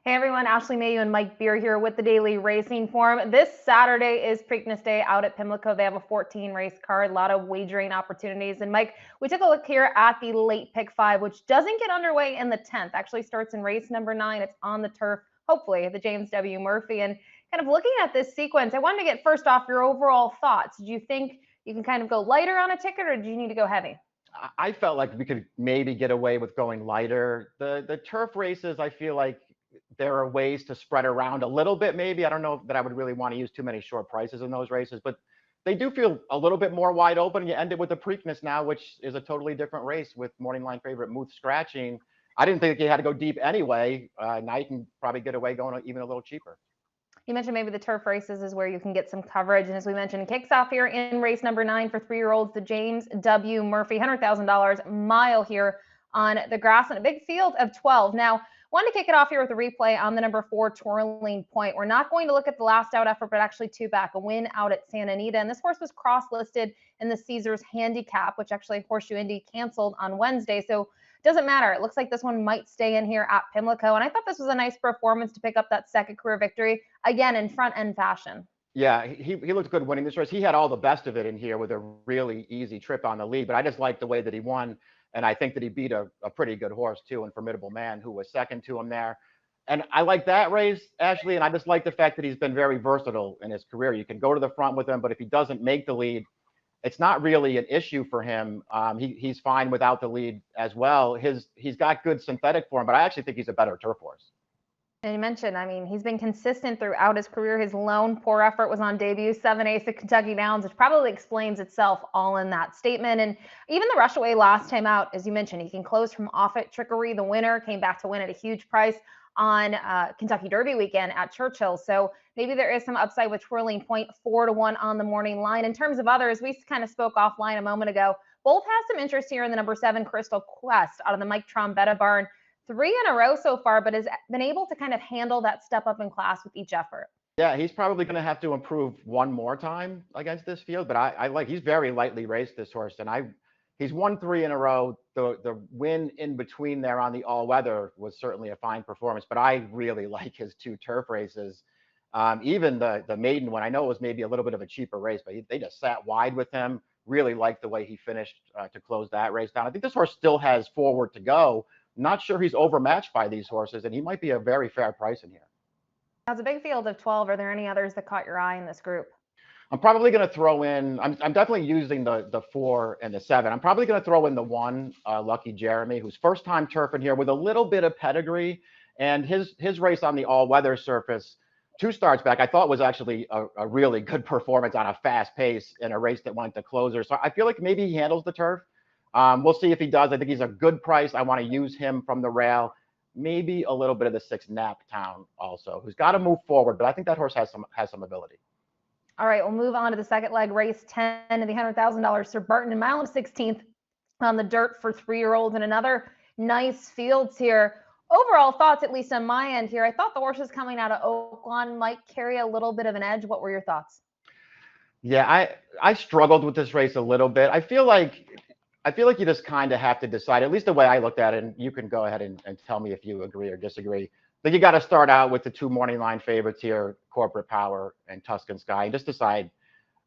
Hey everyone, Ashley Mailloux and Mike Beer here with the Daily Racing Form. This Saturday is Preakness Day out at Pimlico. They have a 14 race card, a lot of wagering opportunities. And Mike, we took a look here at the late pick 5, which doesn't get underway in the 10th. Actually starts in race number 9. It's on the turf, hopefully, the James W. Murphy. And kind of looking at this sequence, I wanted to get first off your overall thoughts. Do you think you can kind of go lighter on a ticket, or do you need to go heavy? I felt like we could maybe get away with going lighter. The turf races, I feel like there are ways to spread around a little bit. Maybe I don't know that I would really want to use too many short prices in those races, but they do feel a little bit more wide open. You end it with the Preakness now, which is a totally different race with morning line favorite Muth scratching. I didn't think you had to go deep anyway. Now you can probably get away going even a little cheaper. You mentioned maybe the turf races is where you can get some coverage. And as we mentioned, kicks off here in race number 9 for 3-year-olds, the James W. Murphy, $100,000 mile here on the grass and a big field of 12. Now, wanted to kick it off here with a replay on the number 4, Twirling Point. We're not going to look at the last out effort, but actually 2 back, a win out at Santa Anita. And this horse was cross-listed in the Caesars Handicap, which actually Horseshoe Indy canceled on Wednesday. So doesn't matter. It looks like this one might stay in here at Pimlico. And I thought this was a nice performance to pick up that second career victory, again, in front end fashion. Yeah, he looked good winning this race. He had all the best of it in here with a really easy trip on the lead, but I just liked the way that he won. And I think that he beat a pretty good horse, too, and Formidable Man, who was second to him there. And I like that race, Ashley, and I just like the fact that he's been very versatile in his career. You can go to the front with him, but if he doesn't make the lead, it's not really an issue for him. He's fine without the lead as well. He's got good synthetic form, but I actually think he's a better turf horse. And you mentioned, I mean, he's been consistent throughout his career. His lone poor effort was on debut, 7/8 at Kentucky Downs, which probably explains itself all in that statement. And even the rush away last time out, as you mentioned, he can close from off at Trickery. The winner came back to win at a huge price on Kentucky Derby weekend at Churchill. So maybe there is some upside with Twirling Point, 4-1 on the morning line. In terms of others, we kind of spoke offline a moment ago. Both have some interest here in the number 7, Crystal Quest, out of the Mike Trombetta barn. 3 in a row so far, but has been able to kind of handle that step up in class with each effort. Yeah, he's probably going to have to improve one more time against this field, but I like he's very lightly raced, this horse, and he's won 3 in a row. The win in between there on the all weather was certainly a fine performance, but I really like his 2 turf races. Even the maiden one, I know it was maybe a little bit of a cheaper race, but they just sat wide with him. Really liked the way he finished to close that race down. I think this horse still has forward to go. Not sure he's overmatched by these horses, and he might be a very fair price in here. As a big field of 12, are there any others that caught your eye in this group? I'm probably going to throw in, I'm definitely using the 4 and the 7. I'm probably going to throw in the 1, Lucky Jeremy, who's first time turfing here with a little bit of pedigree. And his race on the all-weather surface 2 starts back, I thought was actually a really good performance on a fast pace in a race that went to closer. So I feel like maybe he handles the turf. We'll see if he does. I think he's a good price. I want to use him from the rail. Maybe a little bit of the 6 Naptown also, who's got to move forward, but I think that horse has some ability. All right, we'll move on to the second leg, race 10 and the $100,000 Sir Barton and mile 16th on the dirt for 3-year-olds, and another nice fields here. Overall thoughts, at least on my end here, I thought the horses coming out of Oaklawn might carry a little bit of an edge. What were your thoughts? Yeah, I struggled with this race a little bit. I feel like you just kind of have to decide, at least the way I looked at it, and you can go ahead and tell me if you agree or disagree. But you got to start out with the 2 morning line favorites here, Corporate Power and Tuscan Sky, and just decide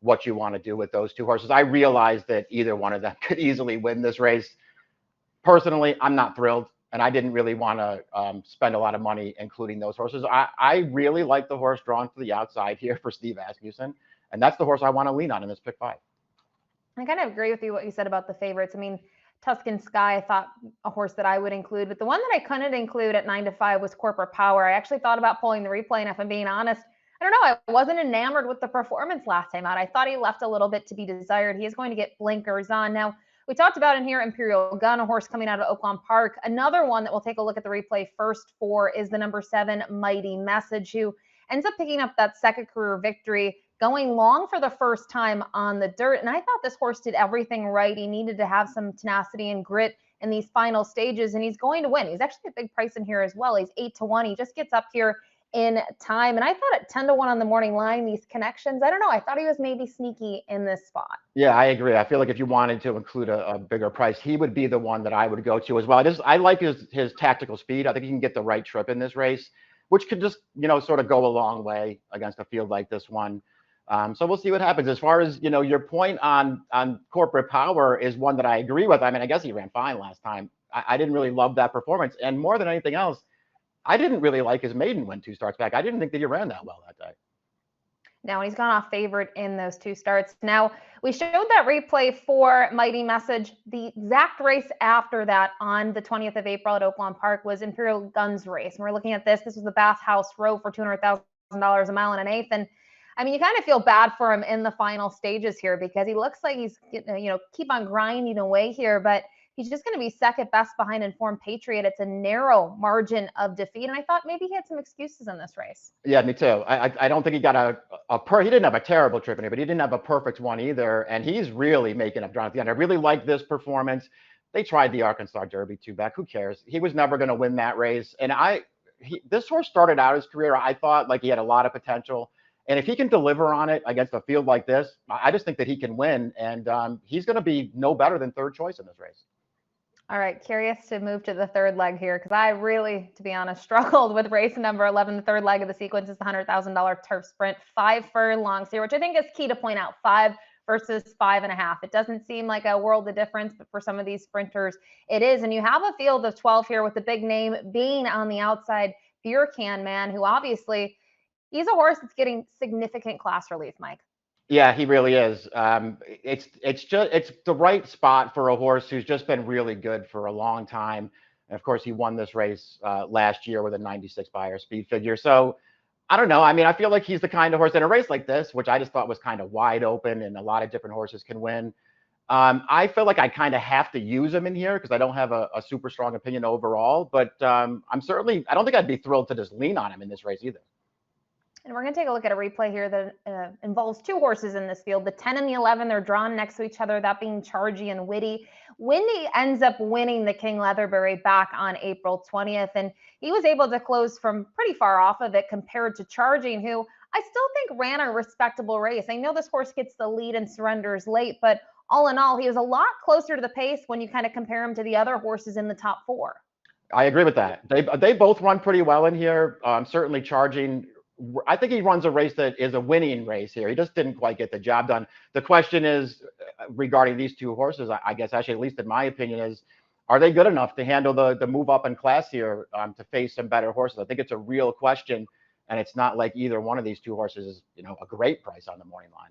what you want to do with those 2 horses. I realized that either one of them could easily win this race. Personally, I'm not thrilled, and I didn't really want to spend a lot of money including those horses. I really like the horse drawn to the outside here for Steve Asmussen, and that's the horse I want to lean on in this pick 5. I kind of agree with you what you said about the favorites. I mean, Tuscan Sky, I thought a horse that I would include, but the one that I couldn't include at 9-5 was Corporate Power. I actually thought about pulling the replay, and if I'm being honest, I don't know, I wasn't enamored with the performance last time out. I thought he left a little bit to be desired. He is going to get blinkers on. Now, we talked about in here Imperial Gun, a horse coming out of Oaklawn Park. Another one that we'll take a look at the replay first for is the number 7, Mighty Message, who ends up picking up that second career victory, going long for the first time on the dirt. And I thought this horse did everything right. He needed to have some tenacity and grit in these final stages, and he's going to win. He's actually a big price in here as well. He's 8-1. He just gets up here in time. And I thought at 10-1 on the morning line, these connections, I don't know, I thought he was maybe sneaky in this spot. Yeah, I agree. I feel like if you wanted to include a bigger price, he would be the one that I would go to as well. I like his tactical speed. I think he can get the right trip in this race. which could just, sort of go a long way against a field like this one. So we'll see what happens. As far as, your point on Corporate Power is one that I agree with. I mean, I guess he ran fine last time. I didn't really love that performance. And more than anything else, I didn't really like his maiden win 2 starts back. I didn't think that he ran that well that day. Now he's gone off favorite in those 2 starts. Now we showed that replay for Mighty Message. The exact race after that on the 20th of April at Oaklawn Park was Imperial Guns race. And we're looking at this. This was the Bathhouse Row for $200,000 a mile and an eighth. And I mean, you kind of feel bad for him in the final stages here because he looks like he's, keep on grinding away here, but he's just going to be second best behind Informed Patriot. It's a narrow margin of defeat. And I thought maybe he had some excuses in this race. Yeah, me too. I don't think he got he didn't have a terrible trip in it, but he didn't have a perfect one either. And he's really making up ground at the end. I really like this performance. They tried the Arkansas Derby 2 back. Who cares? He was never going to win that race. And this horse started out his career, I thought, like he had a lot of potential. And if he can deliver on it against a field like this, I just think that he can win. And he's going to be no better than third choice in this race. All right, curious to move to the third leg here because I really, to be honest, struggled with race number 11. The third leg of the sequence is the $100,000 turf sprint, 5 furlongs here, which I think is key to point out. 5 versus 5.5. It doesn't seem like a world of difference, but for some of these sprinters, it is. And you have a field of 12 here with the big name being on the outside, Beer Can Man, who obviously he's a horse that's getting significant class relief, Mike. Yeah, he really is. It's the right spot for a horse who's just been really good for a long time. And of course, he won this race last year with a 96 Beyer speed figure. So I don't know. I mean, I feel like he's the kind of horse in a race like this, which I just thought was kind of wide open and a lot of different horses can win. I feel like I kind of have to use him in here because I don't have a super strong opinion overall. But I don't think I'd be thrilled to just lean on him in this race either. And we're going to take a look at a replay here that involves 2 horses in this field. The 10 and the 11, they're drawn next to each other, that being Chargy and Witty. Windy ends up winning the King Leatherbury back on April 20th, and he was able to close from pretty far off of it compared to Chargy, who I still think ran a respectable race. I know this horse gets the lead and surrenders late, but all in all, he was a lot closer to the pace when you kind of compare him to the other horses in the top 4. I agree with that. They both run pretty well in here. Certainly Charging. I think he runs a race that is a winning race here. He just didn't quite get the job done. The question is regarding these 2 horses, I guess, actually, at least in my opinion, is are they good enough to handle the move up in class here to face some better horses? I think it's a real question, and it's not like either one of these 2 horses is, a great price on the morning line.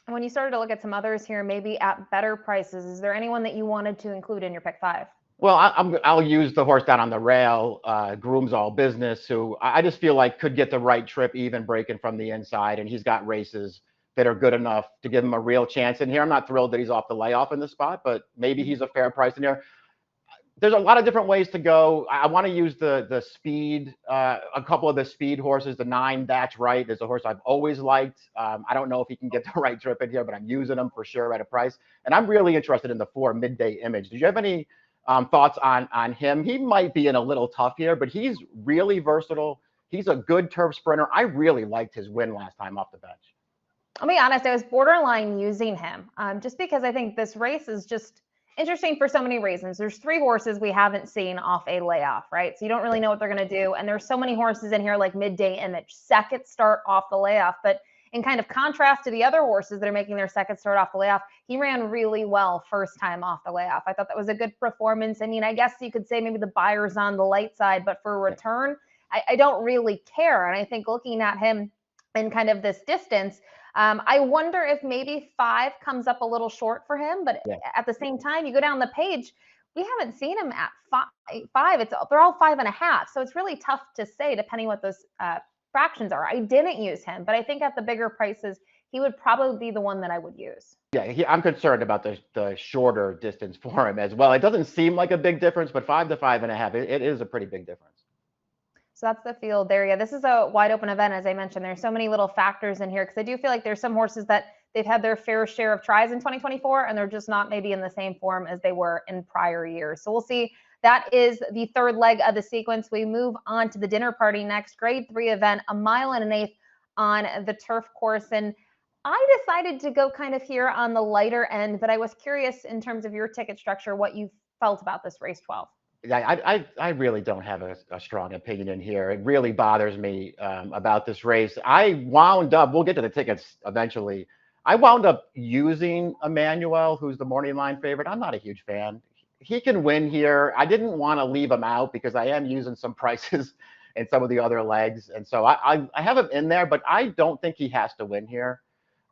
And when you started to look at some others here, maybe at better prices, is there anyone that you wanted to include in your pick 5? Well, I'll use the horse down on the rail, Grooms All Business, who I just feel like could get the right trip, even breaking from the inside. And he's got races that are good enough to give him a real chance in here. I'm not thrilled that he's off the layoff in this spot, but maybe he's a fair price in here. There's a lot of different ways to go. I want to use the speed, a couple of the speed horses. The 9, That's Right, is a horse I've always liked. I don't know if he can get the right trip in here, but I'm using him for sure at a price. And I'm really interested in the 4, Midday Image. Did you have any thoughts on him? He might be in a little tough here, but he's really versatile. He's a good turf sprinter. I really liked his win last time off the bench. I'll be honest, I was borderline using him just because I think this race is just interesting for so many reasons. There's 3 horses we haven't seen off a layoff, right? So you don't really know what they're going to do. And there's so many horses in here like Midday Image, second start off the layoff. But in kind of contrast to the other horses that are making their second start off the layoff, he ran really well first time off the layoff. I thought that was a good performance. I mean, I guess you could say maybe the Beyer's on the light side, but for a return, I don't really care. And I think looking at him in kind of this distance, I wonder if maybe 5 comes up a little short for him. But at the same time, you go down the page, we haven't seen him at 5. They're all 5.5. So it's really tough to say depending what those fractions are. I didn't use him, but I think at the bigger prices, he would probably be the one that I would use. Yeah, I'm concerned about the shorter distance for him as well. It doesn't seem like a big difference, but 5 to 5.5, it is a pretty big difference. So that's the field there. Yeah, this is a wide open event, as I mentioned. There's so many little factors in here because I do feel like there's some horses that they've had their fair share of tries in 2024, and they're just not maybe in the same form as they were in prior years. So we'll see. That is the third leg of the sequence. We move on to the dinner party next, grade 3 event, 1.125 miles on the turf course. And I decided to go kind of here on the lighter end, but I was curious in terms of your ticket structure, what you felt about this race 12. I really don't have a strong opinion in here. It really bothers me about this race. I wound up, we'll get to the tickets eventually. I wound up using Emmanuel, who's the morning line favorite. I'm not a huge fan. He can win here. I didn't want to leave him out because I am using some prices in some of the other legs. And so I have him in there, but I don't think he has to win here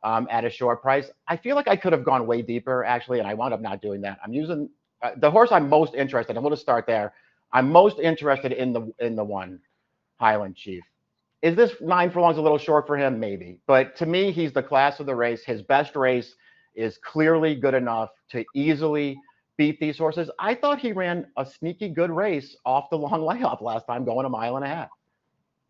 at a short price. I feel like I could have gone way deeper, actually, and I wound up not doing that. I'm using the horse I'm most interested in. We'll just start there. I'm most interested in the one Highland Chief. Is this 9 furlongs a little short for him? Maybe, but to me, he's the class of the race. His best race is clearly good enough to easily beat these horses. I thought he ran a sneaky good race off the long layoff last time, going a mile and a half.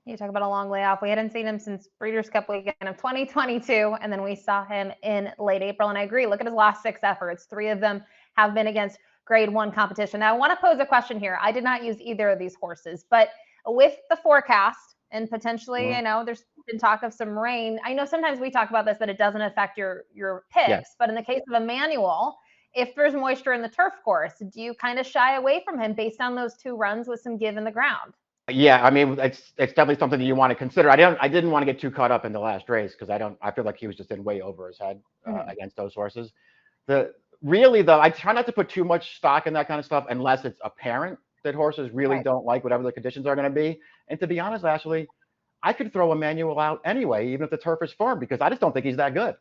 You talk about a long layoff. We hadn't seen him since Breeders' Cup weekend of 2022, and then we saw him in late April. And I agree. Look at his last 6 efforts. 3 of them have been against Grade 1 competition. Now, I want to pose a question here. I did not use either of these horses, but with the forecast and potentially, there's been talk of some rain. I know sometimes we talk about this, that it doesn't affect your picks, but in the case of Emmanuel, if there's moisture in the turf course, do you kind of shy away from him based on those 2 runs with some give in the ground? Yeah, I mean, it's definitely something that you want to consider. I didn't want to get too caught up in the last race because I feel like he was just in way over his head against those horses. Really though, I try not to put too much stock in that kind of stuff unless it's apparent that horses really don't like whatever the conditions are going to be. And to be honest, Ashley, I could throw Emmanuel out anyway, even if the turf is firm, because I just don't think he's that good.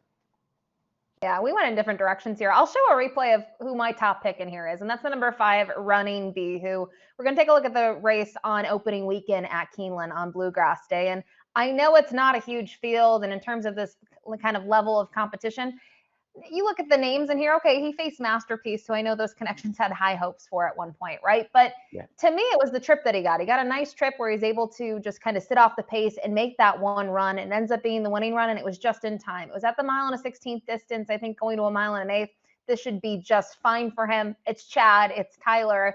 Yeah, we went in different directions here. I'll show a replay of who my top pick in here is, and that's the number 5 Running Bee, who we're going to take a look at the race on opening weekend at Keeneland on Bluegrass Day. And I know it's not a huge field, and in terms of this kind of level of competition, you look at the names in here, okay, he faced Masterpiece, so I know those connections had high hopes for at one point, right? But to me, it was the trip that he got. He got a nice trip where he's able to just kind of sit off the pace and make that one run. It ends up being the winning run, and it was just in time. It was at the 1.16 distance, I think, going to 1.125. This should be just fine for him. It's Chad, it's Tyler.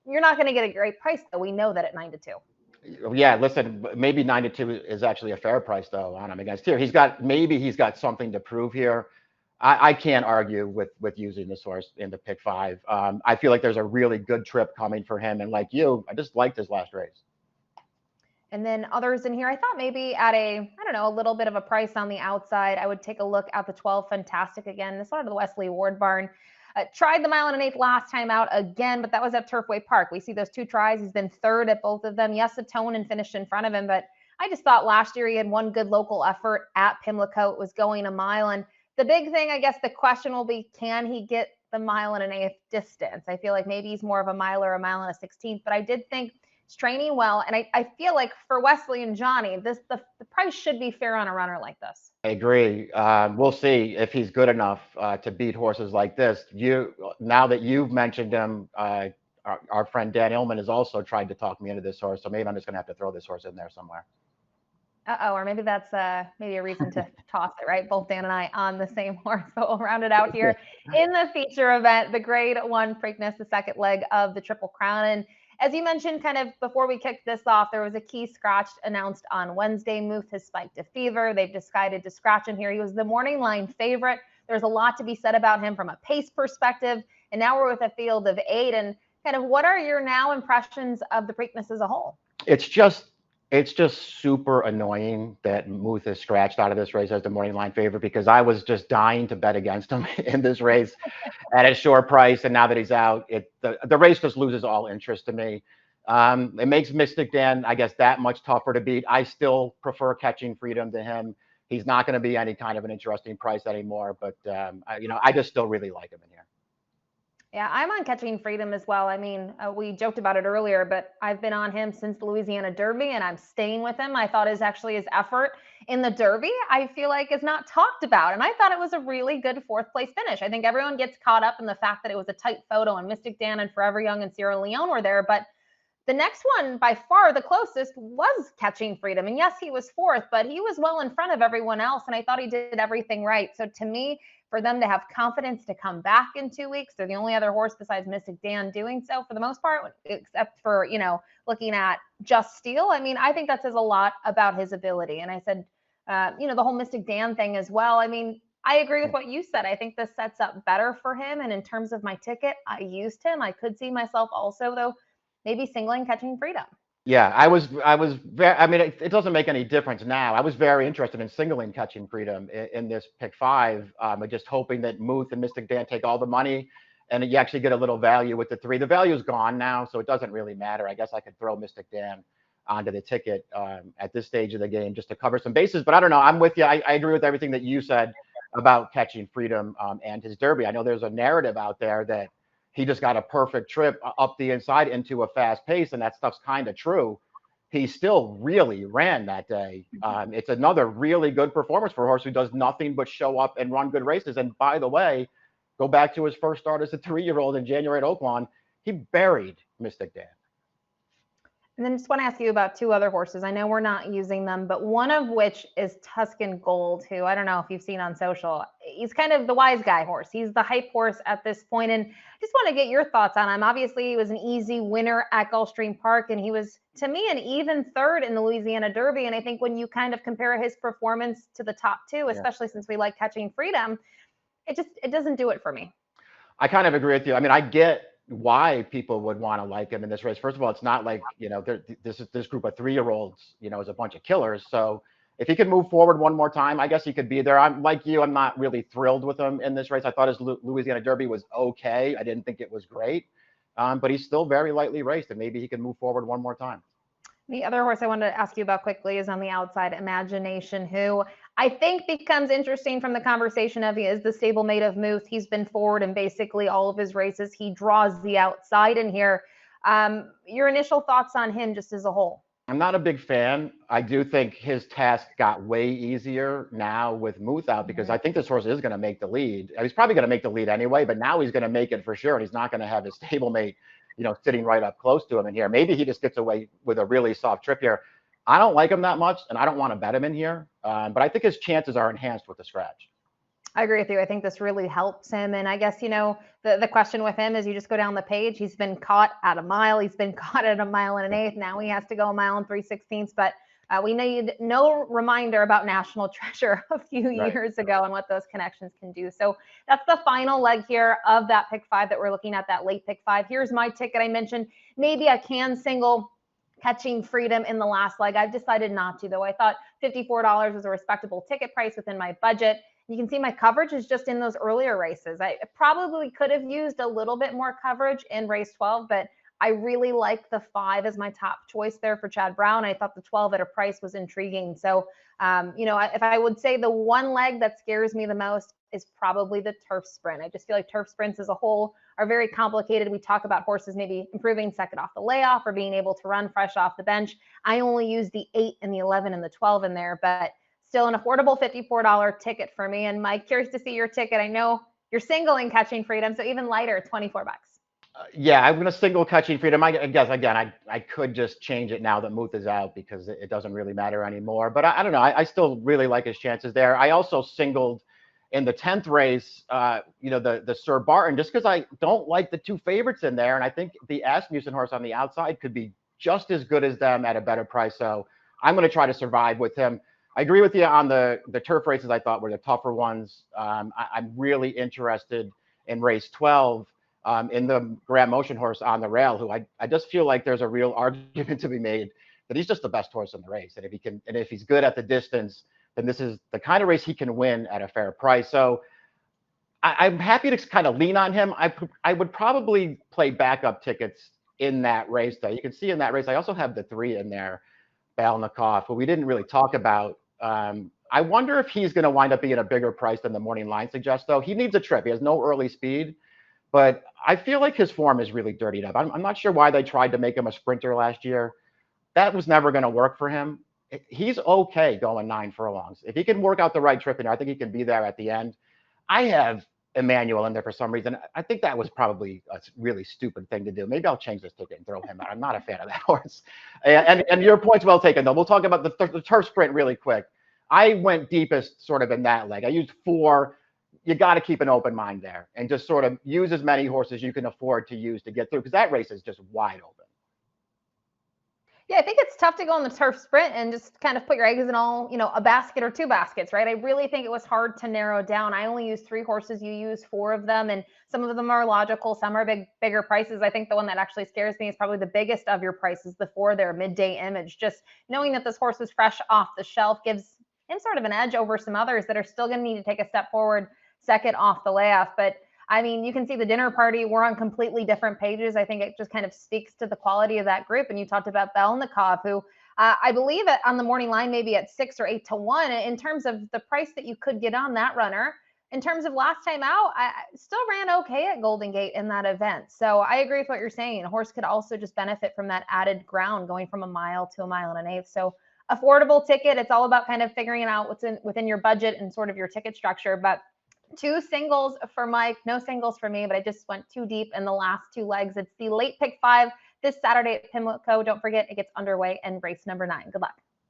You're not going to get a great price, though. We know that at 9-2. Yeah, listen, maybe 9-2 is actually a fair price though on him against here. He's got something to prove here. I can't argue with using this horse in the pick 5. I feel like there's a really good trip coming for him, and like you, I just liked his last race. And then others in here, I thought maybe at a little bit of a price on the outside, I would take a look at the 12 Fantastic again. This one out of the Wesley Ward barn. Tried the 1.125 last time out again, but that was at Turfway Park. We see those 2 tries. He's been 3rd at both of them. Yes, a tone and finished in front of him, but I just thought last year he had one good local effort at Pimlico. It was going a mile. And the big thing, I guess the question will be, can he get the 1.125 distance? I feel like maybe he's more of a mile or a 1.16, but I did think he's training well. And I feel like for Wesley and Johnny, the price should be fair on a runner like this. I agree. We'll see if he's good enough to beat horses like this. Now that you've mentioned him, our friend Dan Illman has also tried to talk me into this horse, so maybe I'm just going to have to throw this horse in there somewhere. Or maybe that's maybe a reason to toss it, right? Both Dan and I on the same horse. So we'll round it out here in the feature event, the Grade 1 Preakness, the second leg of the Triple Crown. And as you mentioned, kind of before we kicked this off, there was a key scratch announced on Wednesday. Muth has spiked a fever. They've decided to scratch him here. He was the morning line favorite. There's a lot to be said about him from a pace perspective. And now we're with a field of 8. And kind of what are your now impressions of the Preakness as a whole? It's just super annoying that Muth is scratched out of this race as the morning line favorite, because I was just dying to bet against him in this race at a short price. And now that he's out, the race just loses all interest to me. It makes Mystic Dan, I guess, that much tougher to beat. I still prefer Catching Freedom to him. He's not going to be any kind of an interesting price anymore, but I just still really like him in here. Yeah, I'm on Catching Freedom as well. I mean, we joked about it earlier, but I've been on him since the Louisiana Derby, and I'm staying with him. I thought his effort in the Derby, I feel like, is not talked about. And I thought it was a really good 4th place finish. I think everyone gets caught up in the fact that it was a tight photo and Mystic Dan and Forever Young and Sierra Leone were there. But the next one, by far the closest, was Catching Freedom. And yes, he was 4th, but he was well in front of everyone else. And I thought he did everything right. So to me, for them to have confidence to come back in 2 weeks, they're the only other horse besides Mystic Dan doing so for the most part, except for, looking at Just Steel. I mean, I think that says a lot about his ability. And I said, the whole Mystic Dan thing as well. I mean, I agree with what you said. I think this sets up better for him. And in terms of my ticket, I used him. I could see myself also, though, maybe singling Catching Freedom. Yeah, I was very, I mean, it doesn't make any difference now. I was very interested in singling Catching Freedom in this pick 5. Just hoping that Muth and Mystic Dan take all the money and you actually get a little value with the 3. The value is gone now, so it doesn't really matter. I guess I could throw Mystic Dan onto the ticket at this stage of the game just to cover some bases. But I don't know. I'm with you. I agree with everything that you said about Catching Freedom and his Derby. I know there's a narrative out there that he just got a perfect trip up the inside into a fast pace, and that stuff's kind of true. He still really ran that day. It's another really good performance for a horse who does nothing but show up and run good races. And by the way, go back to his first start as a 3-year-old in January at Oaklawn, he buried Mystic Dan. And then just want to ask you about 2 other horses. I know we're not using them, but one of which is Tuscan Gold, who I don't know if you've seen on social. He's kind of the wise guy horse. He's the hype horse at this point. And I just want to get your thoughts on him. Obviously, he was an easy winner at Gulfstream Park, and he was, to me, an even 3rd in the Louisiana Derby. And I think when you kind of compare his performance to the top 2, especially since we like Catching Freedom, it doesn't do it for me. I kind of agree with you. I mean, I get why people would want to like him in this race. First of all, it's not like, this group of 3-year-olds, is a bunch of killers. So if he could move forward one more time, I guess he could be there. I'm like you, I'm not really thrilled with him in this race. I thought his Louisiana Derby was okay. I didn't think it was great, but he's still very lightly raced, and maybe he can move forward one more time. The other horse I wanted to ask you about quickly is on the outside, Imagination, who I think becomes interesting from the conversation of he is the stablemate of Muth. He's been forward in basically all of his races. He draws the outside in here. Your initial thoughts on him just as a whole? I'm not a big fan. I do think his task got way easier now with Muth out, because I think this horse is going to make the lead. He's probably going to make the lead anyway, but now he's going to make it for sure. And he's not going to have his stablemate, sitting right up close to him in here. Maybe he just gets away with a really soft trip here. I don't like him that much, and I don't want to bet him in here. But I think his chances are enhanced with the scratch. I agree with you. I think this really helps him. And I guess, the question with him is you just go down the page. He's been caught at a mile. He's been caught at a 1.125 miles. Now he has to go a 1 3/16. But we need no reminder about National Treasure a few years ago and what those connections can do. So that's the final leg here of that pick 5 that we're looking at, that late pick 5. Here's my ticket. I mentioned maybe I can single Catching Freedom in the last leg. I've decided not to, though. I thought $54 was a respectable ticket price within my budget. You can see my coverage is just in those earlier races. I probably could have used a little bit more coverage in race 12, but I really like the 5 as my top choice there for Chad Brown. I thought the 12 at a price was intriguing. So, if I would say the one leg that scares me the most is probably the turf sprint. I just feel like turf sprints as a whole are very complicated. We talk about horses maybe improving second off the layoff or being able to run fresh off the bench. I only use the 8 and the 11 and the 12 in there, but still an affordable $54 ticket for me. And Mike, curious to see your ticket. I know you're singling Catching Freedom, so even lighter, $24. Yeah, I'm going to single Catching Freedom. I guess, again, I could just change it now that Muth is out because it doesn't really matter anymore. But I don't know. I still really like his chances there. I also singled in the 10th race, the Sir Barton, just because I don't like the 2 favorites in there. And I think the Asmussen horse on the outside could be just as good as them at a better price. So I'm going to try to survive with him. I agree with you on the turf races. I thought were the tougher ones. I'm really interested in race 12 in the Grant Motion horse On the Rail, who I just feel like there's a real argument to be made that he's just the best horse in the race. And if he's good at the distance, then this is the kind of race he can win at a fair price. So I'm happy to kind of lean on him. I would probably play backup tickets in that race, though. You can see in that race, I also have the 3 in there, Balnikov, who we didn't really talk about. I wonder if he's going to wind up being a bigger price than the morning line suggests, though. He needs a trip. He has no early speed, but I feel like his form is really dirtied up. I'm not sure why they tried to make him a sprinter last year. That was never going to work for him. He's okay going 9 furlongs. If he can work out the right trip in there, I think he can be there at the end. I have Emmanuel in there for some reason. I think that was probably a really stupid thing to do. Maybe I'll change this ticket and throw him out. I'm not a fan of that horse. And your point's well taken, though. We'll talk about the turf sprint really quick. I went deepest sort of in that leg. I used 4. You got to keep an open mind there and just sort of use as many horses you can afford to use to get through, because that race is just wide open. Yeah, I think it's tough to go on the turf sprint and just kind of put your eggs in all, a basket or two baskets, right? I really think it was hard to narrow down. I only used 3 horses. You use 4 of them, and some of them are logical. Some are bigger prices. I think the one that actually scares me is probably the biggest of your prices, the 4 there, Midday Image. Just knowing that this horse was fresh off the shelf gives him sort of an edge over some others that are still going to need to take a step forward second off the layoff. But I mean, you can see the dinner party. We're on completely different pages. I think it just kind of speaks to the quality of that group. And you talked about Belnikov, who I believe on the morning line, maybe at 6 or 8 to 1 in terms of the price that you could get on that runner. In terms of last time out, I still ran okay at Golden Gate in that event. So I agree with what you're saying. A horse could also just benefit from that added ground going from a mile to a mile and an eighth. So affordable ticket. It's all about kind of figuring out what's within your budget and sort of your ticket structure. But 2 singles for Mike, no singles for me, but I just went too deep in the last 2 legs. It's the late pick 5 this Saturday at Pimlico. Don't forget, it gets underway in race number 9. Good luck.